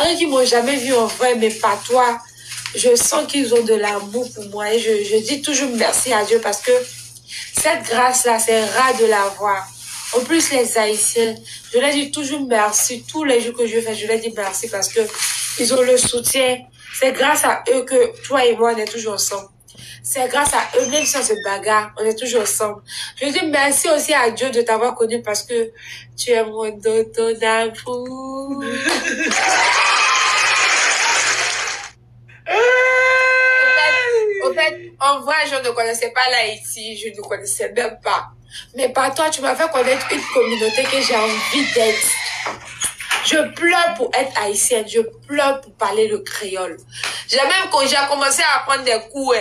a qui m'ont jamais vu en vrai, mais pas toi. Je sens qu'ils ont de l'amour pour moi et je dis toujours merci à Dieu parce que cette grâce-là, c'est rare de l'avoir. En plus, les Haïtiens, je leur dis toujours merci. Tous les jours que je fais, je leur dis merci parce que ils ont le soutien. C'est grâce à eux que toi et moi, on est toujours ensemble. C'est grâce à eux, même si on se bagarre, on est toujours ensemble. Je dis merci aussi à Dieu de t'avoir connu parce que tu es mon dodo d'amour. En fait, en vrai, je ne connaissais pas l'Haïti, je ne connaissais même pas. Mais par toi, tu m'as fait connaître une communauté que j'ai envie d'être. Je pleure pour être haïtienne, je pleure pour parler le créole. Même quand j'ai commencé à apprendre des cours,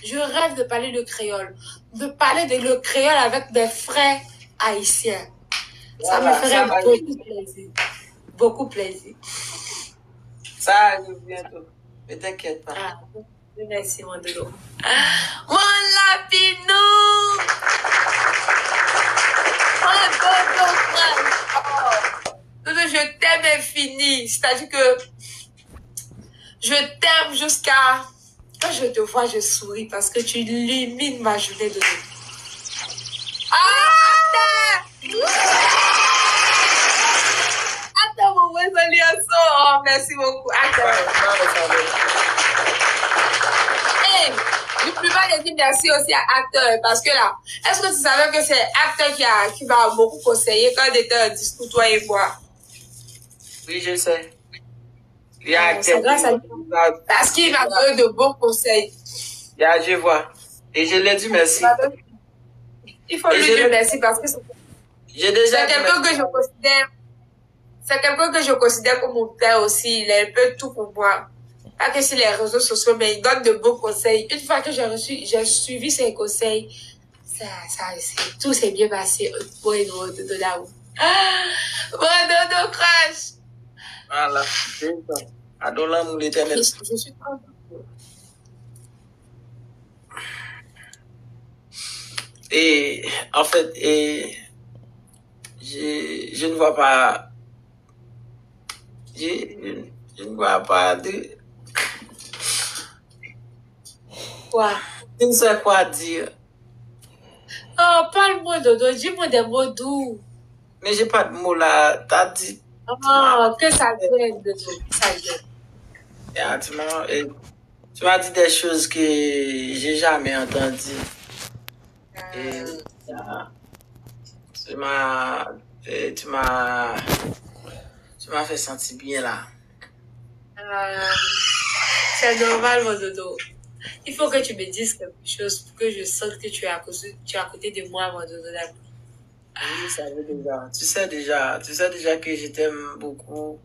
je rêve de parler le créole. De parler le créole avec mes frères haïtiens. Voilà, ça me ferait beaucoup plaisir. Beaucoup plaisir. Ça arrive bientôt. Ne t'inquiète pas. Ah, merci, mon dodo. Mon lapinou! Mon dodo, frère! Dodo, je t'aime infini. C'est-à-dire que je t'aime jusqu'à... Quand je te vois, je souris parce que tu illumines ma journée, Dodo. Ah! Attends, mon résolution. Oh, merci beaucoup. Hey, je peux pas dire merci aussi à Acteur parce que là, est-ce que tu savais que c'est Acteur qui m'a beaucoup conseillé quand on était en discours, toi et moi? Oui, je sais. Il y a c'est grâce à lui. Parce qu'il m'a donné de bons conseils. Il y a, je vois. Et je lui ai dit merci. Il faut lui dire merci parce que c'est quelqu'un que je considère. C'est quelqu'un que je considère comme mon père aussi. Il est un peu tout pour moi. Pas que sur les réseaux sociaux, mais il donne de bons conseils. Une fois que j'ai suivi ses conseils, tout s'est bien passé. Bon, dodo là-haut. Bon, dodo crash. Voilà. Adorons l'éternel. Je suis contente. Et, en fait, je ne vois pas, je ne vois pas de... Quoi? Je ne sais quoi dire. Oh, parle-moi, Dodo. Dis-moi des mots doux. Mais j'ai pas de mots là. T'as dit... Oh, que ça vienne, Dodo. Ça vienne. Tu m'as dit des choses que j'ai jamais entendues. Et tu m'as fait sentir bien là. C'est normal, mon Dodo. Il faut que tu me dises quelque chose pour que je sente que tu es à côté de moi, mon Dodo d'amour. Oui, ça veut déjà. Tu sais déjà que je t'aime beaucoup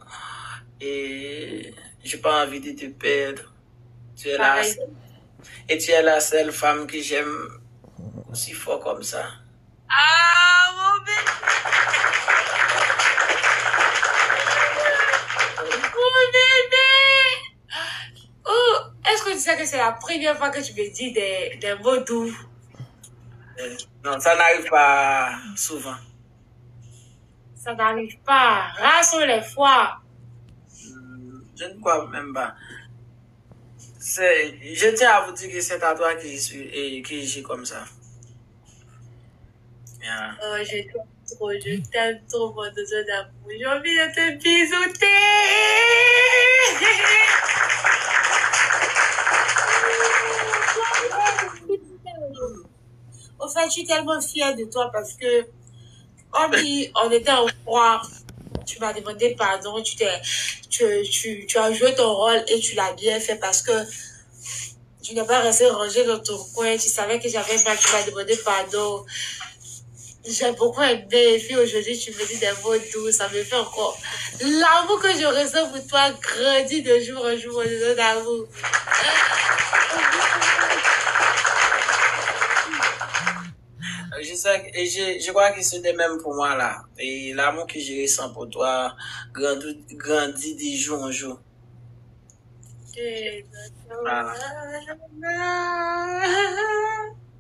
et j'ai pas envie de te perdre. Tu es là et tu es la seule femme que j'aime aussi fort comme ça. Ah, mon bébé! Mon bébé! Oh, est-ce que tu sais que c'est la première fois que tu me dis des mots doux? Non, ça n'arrive pas souvent. Ça n'arrive pas. Rares sont les fois. Je ne crois même pas. Je tiens à vous dire que c'est à toi que je suis et que j'ai comme ça. Yeah. Oh, je t'aime trop, mon dodo d'amour. J'ai envie de te bisouter. Au fait, je suis tellement fière de toi parce que on était en froid. Tu m'as demandé pardon, tu as joué ton rôle et tu l'as bien fait parce que tu n'es pas resté rangé dans ton coin. Tu savais que j'avais mal, tu m'as demandé pardon. J'ai beaucoup aimé et puis aujourd'hui tu me dis des mots doux, ça me fait encore. L'amour que je ressens pour toi grandit de jour en jour, mon amour. Je crois que c'est de même pour moi là. Et l'amour que je ressens pour toi grandit de jour en jour. Voilà.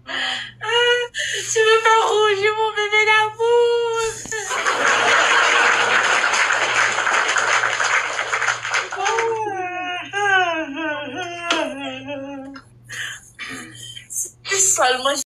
Tu me fais rougir, mon bébé d'amour. seulement